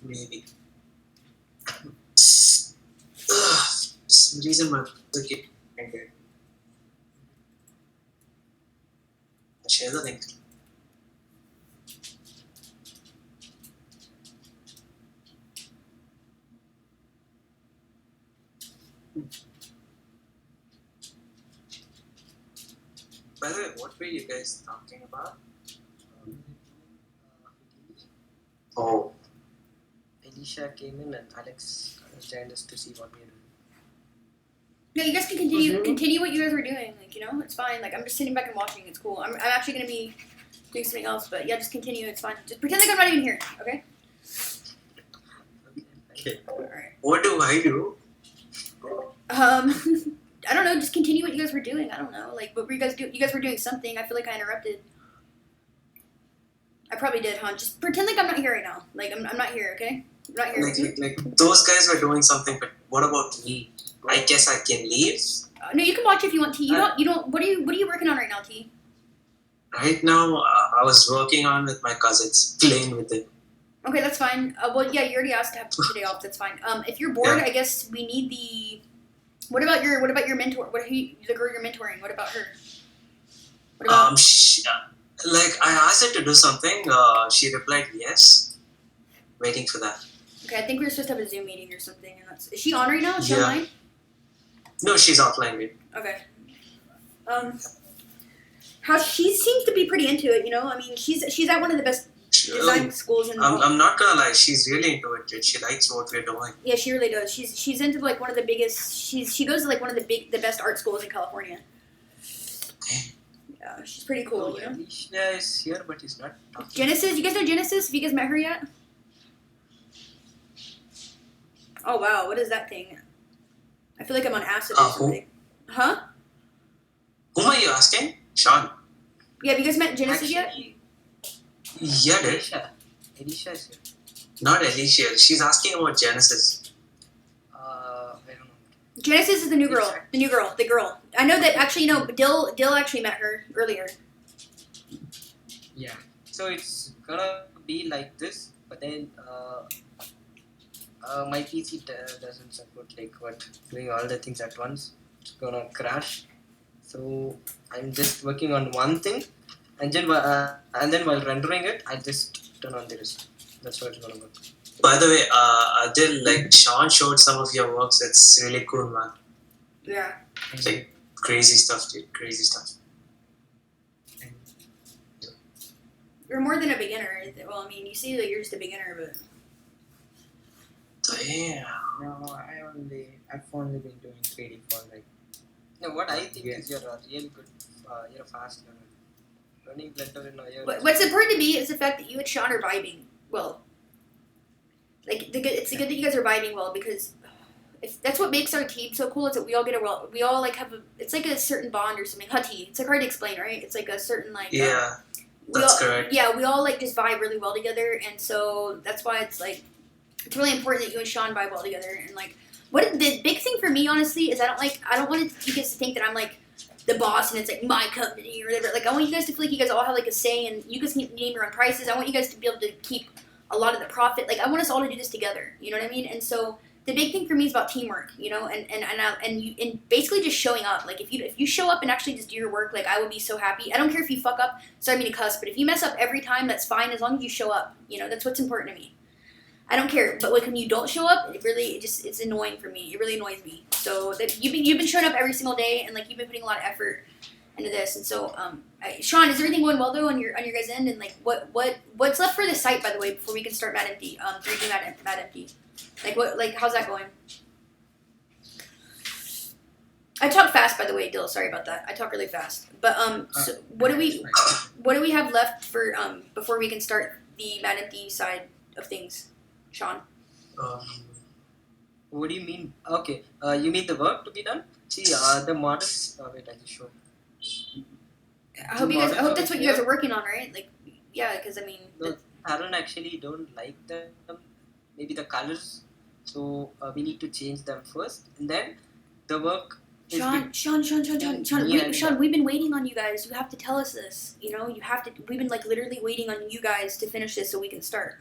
Maybe. Some reason my okay. I'll share the link. By the way, what were you guys talking about? Oh, Alicia came in and Alex joined us to see what we are doing. No, you guys can continue what you guys were doing. Like, you know, it's fine. Like, I'm just sitting back and watching. It's cool. I'm actually gonna be doing something else, but yeah, just continue. It's fine. Just pretend like I'm not even here. Okay. okay. All right. What do I do? I don't know. Just continue what you guys were doing. I don't know. Like, what were you guys doing? You guys were doing something. I feel like I interrupted. I probably did, huh? Just pretend like I'm not here right now. Like, I'm not here. Okay. I'm not here. Like those guys were doing something, but what about me? I guess I can leave. No, you can watch if you want, T. You don't. What are you working on right now, T? Right now, I was working on with my cousins, playing with it. Okay, that's fine. Well, yeah, you already asked to have today off. That's fine. If you're bored, Yeah. I guess we need the. What about your mentor? The girl you're mentoring? What about her? What about? I asked her to do something. She replied yes. Waiting for that. Okay, I think we were supposed to have a Zoom meeting or something, and is she on right now? Is she Yeah. online? No, she's offline. Wait. Okay. How she seems to be pretty into it. You know, I mean, she's at one of the best design schools in the world. I'm not gonna lie. She's really into it. She likes what we're doing. Yeah, she really does. She's into like one of the biggest. She goes to like one of the best art schools in California. Yeah, she's pretty cool. You know. Alicia is here, but he's not talking. Genesis, you guys know Genesis? Have you guys met her yet? Oh wow, what is that thing? I feel like I'm on acid or something. Huh? Whom are you asking? Sean. Yeah, have you guys met Genesis yet? Yeah, dude. Alicia is here. Not Alicia. She's asking about Genesis. I don't know. Genesis is the new girl. The girl. I know that actually, you know, Dill actually met her earlier. Yeah. So it's gonna be like this, but then my PC doesn't support doing all the things at once. It's gonna crash. So I'm just working on one thing, and then while rendering it, I just turn on the rest. That's what it's gonna work. By the way, Adil, Sean showed some of your works. It's really cool, man. Yeah. Like crazy stuff, dude. Crazy stuff. You're more than a beginner. Well, I mean, you see that you're just a beginner, but. Yeah. No, I've only been doing 3D for No, what I think is you're a real good, you're a fast learner. Learning Blender in a year. What's important to me is the fact that you and Sean are vibing well. It's good that you guys are vibing well because that's what makes our team so cool. Is that we all get we all have it's like a certain bond or something. Hutty, it's like hard to explain, right? It's like a certain Yeah, that's correct. Yeah, we all just vibe really well together, and so that's why it's really important that you and Sean vibe well together. And what the big thing for me, honestly, is I don't want you guys to think that I'm the boss and it's my company or whatever. I want you guys to feel like you guys all have a say and you guys can name your own prices. I want you guys to be able to keep a lot of the profit. I want us all to do this together. You know what I mean? And so the big thing for me is about teamwork. You know, and basically just showing up. If you show up and actually just do your work, I would be so happy. I don't care if you fuck up. Sorry, I mean to cuss, but if you mess up every time, that's fine as long as you show up. You know, that's what's important to me. I don't care, but when you don't show up, it's annoying for me. It really annoys me. So that you've been showing up every single day, and you've been putting a lot of effort into this. And so, Sean, is everything going well though on your guys' end? And what's left for the site, by the way, before we can start Mad Empty, 3D Mad Empty? How's that going? I talk fast, by the way, Dill. Sorry about that. I talk really fast. But so what do we have left for before we can start the Mad Empty side of things? Sean? What do you mean? Okay, you mean the work to be done? See, the models. Wait, I just show. I hope that's what you guys are working on, right? Yeah, because I mean. Aaron actually don't like them. Maybe the colors. So we need to change them first, and then the work. Sean, we've been waiting on you guys. You have to tell us this. You know, you have to. We've been literally waiting on you guys to finish this so we can start.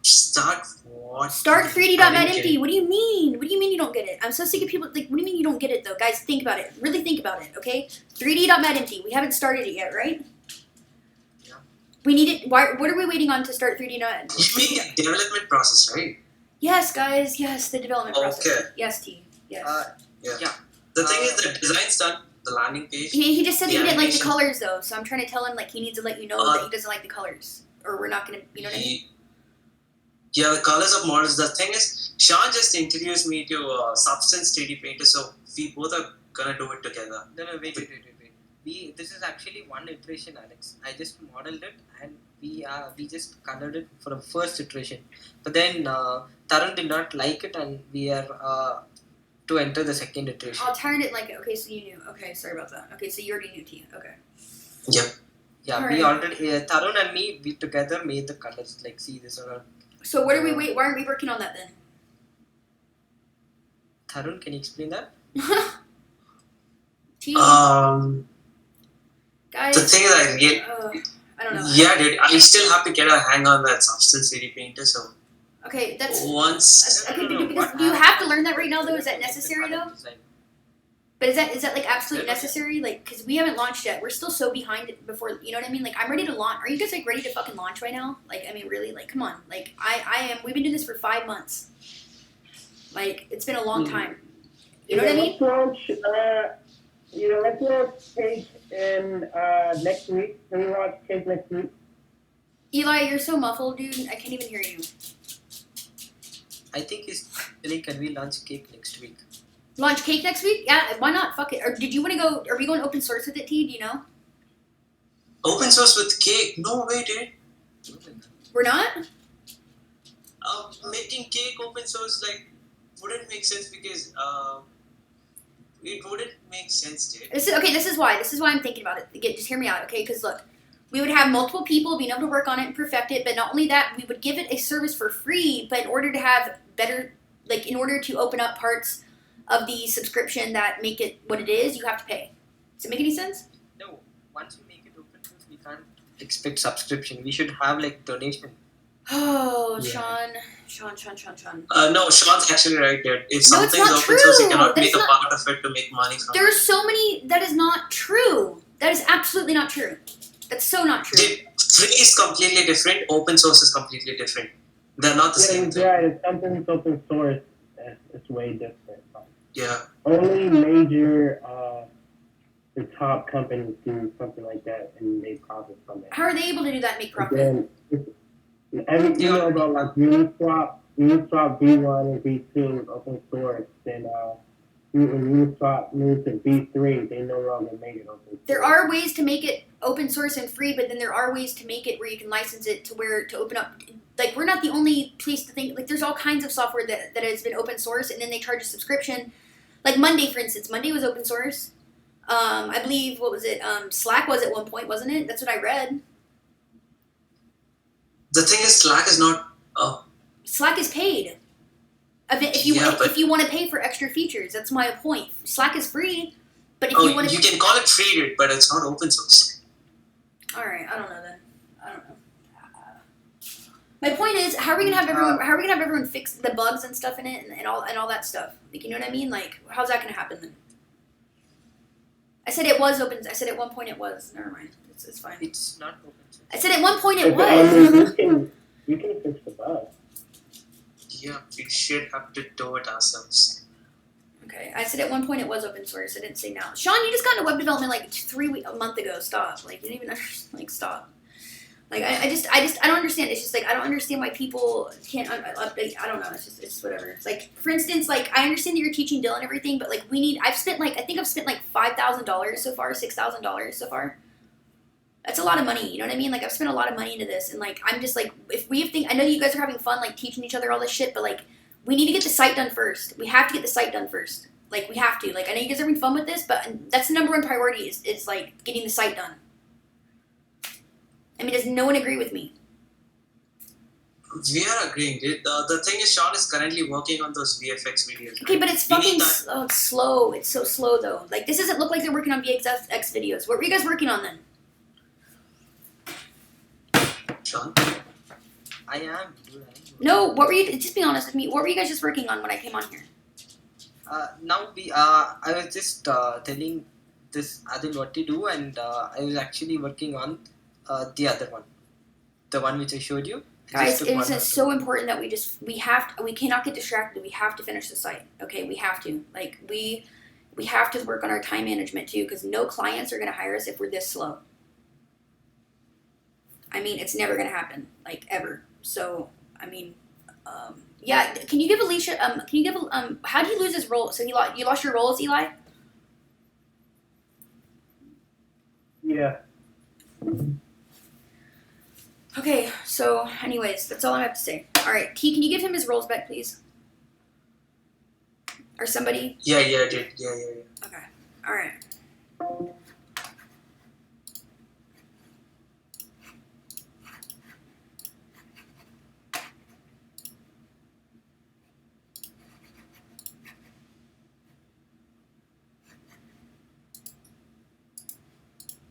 Start what? Start I 3D.Mat didn't get empty. it. What do you mean? What do you mean you don't get it? I'm so sick of people like. What do you mean you don't get it though, guys? Think about it. Really think about it. Okay. 3D.Mat empty. We haven't started it yet, right? Yeah. We need it. Why? What are we waiting on to start 3D.Mat? You mean the development process, right? Yes, guys. Yes, the development process. Okay. Yes, T. Yes. The thing is, the design's done. The landing page. He just said that the he didn't like the animation- colors though, so I'm trying to tell him like he needs to let you know that he doesn't like the colors, or we're not gonna. You know what I mean? Yeah, the colors of models. The thing is, Sean just introduced me to Substance 3D Painter, so we both are gonna do it together. No, wait. This is actually one iteration, Alex. I just modeled it and we just colored it for the first iteration. But then Tarun did not like it, and we are to enter the second iteration. Oh, Tyron didn't like it. Okay, so you knew. Okay, sorry about that. Okay, so you already knew T. Okay. Yep. Yeah, Alright. we already Tarun and me we together made the colors. Like, see this or So what are we wait? Why aren't we working on that then? Tarun, can you explain that? T. Guys. The thing is, I don't know. yeah, dude, I still have to get a hang on that Substance 3D Painter. So Okay, that's. once, Okay, No, because what do you have to happened learn that right now though? is Is that we made the necessary color though? design. But is that like absolutely Yeah. necessary? Like, because we haven't launched yet. We're still so behind it before. You know what I mean? Like, I'm ready to launch. Are you guys like ready to fucking launch right now? Like, I mean, really? Like, come on. Like, I am. We've been doing this for 5 months. Like, it's been a long time. You know what I mean? Let's launch, let's launch Cake in next week. Can we launch Cake next week? Eli, you're so muffled, dude. I can't even hear you. I think it's really, can we launch cake next week? Launch Cake next week? Yeah, why not? Fuck it. Or did you want to go? Are we going open source with it, T? Do you know? open source with Cake. No way, dude. We're not. Making Cake open source wouldn't make sense because it wouldn't make sense, dude. This is why. This is why I'm thinking about it. Again, just hear me out, okay? Because look, we would have multiple people being able to work on it and perfect it. But not only that, we would give it a service for free. But in order to have better, in order to open up parts of the subscription that make it what it is, you have to pay. Does it make any sense? No, once we make it open source, we can't expect subscription. We should have donation. Oh, Yeah. Sean. No, Sean's actually right, dude. If No, it's something's not open source, you true. cannot That's make a not- part of it to make money from There it. are so many. That is not true. That is absolutely not true. That's so not true. Dude, free is completely different. Open source is completely different. They're not the same thing. Yeah, if something's open source, it's way different. Yeah. Only major, the top companies do something like that and make profit from it. How are they able to do that and make profit? Then, you know about like Uniswap V1 and V2 is open source. Then when Uniswap moved to V3, they no longer make it open source. There are ways to make it open source and free, but then there are ways to make it where you can license it to open up. Like, we're not the only place to think. Like, there's all kinds of software that has been open source, and then they charge a subscription. Like Monday, for instance. Monday was open source. I believe, what was it? Slack was at one point, wasn't it? That's what I read. The thing is, Slack is not. Slack is paid. If you want to pay for extra features, that's my point. Slack is free, but if you want to, you can call it free, dude, but it's not open source. all right, I don't know then. I don't know. My point is, how are we gonna have everyone fix the bugs and stuff in it and all that stuff? Like, you know what I mean? Like, how's that gonna happen then? I said it was open. I said at one point it was. Never mind. It's fine. It's not open source. I said at one point it I mean, was. you can fix the bug. Yeah, we should have to do it ourselves. Okay, I said at one point it was open source. I didn't say now. Sean, you just got into web development like a month ago. Stop. Like, you didn't even stop. Like, I don't understand. It's just like I don't understand why people can't update. I don't know. It's whatever. It's like, for instance, like, I understand that you're teaching Dylan and everything, but like I've spent like $5,000 so far, $6,000 so far. That's a lot of money. You know what I mean? Like, I've spent a lot of money into this, and like I'm just like, I know you guys are having fun like teaching each other all this shit, but like we need to get the site done first. We have to get the site done first. Like, we have to. Like, I know you guys are having fun with this, but that's the number one priority is like getting the site done. I mean, does no one agree with me? We are agreeing, dude. The thing is, Sean is currently working on those VFX videos. Okay, but it's We need fucking that. it's slow. It's so slow, though. Like, this doesn't look like they're working on VFX videos. What were you guys working on then? Sean? I am. Dude, No, what were you? Just be honest with me. What were you guys just working on when I came on here? Now I was just telling this Adil what to do, and I was actually working on the other one, the one which I showed you. Guys, Just it took is one so important that we cannot get distracted. We have to finish the site. Okay, we have to. Like we have to work on our time management too, because no clients are gonna hire us if we're this slow. I mean, it's never gonna happen, like ever. So, I mean, yeah. Can you give Alicia? Can you give? How do you lose his role? So you lost your roles, Eli. Yeah. Okay. So, anyways, that's all I have to say. All right, Key, can you give him his roles back, please? Or somebody? Yeah, I did. Yeah. Okay. All right.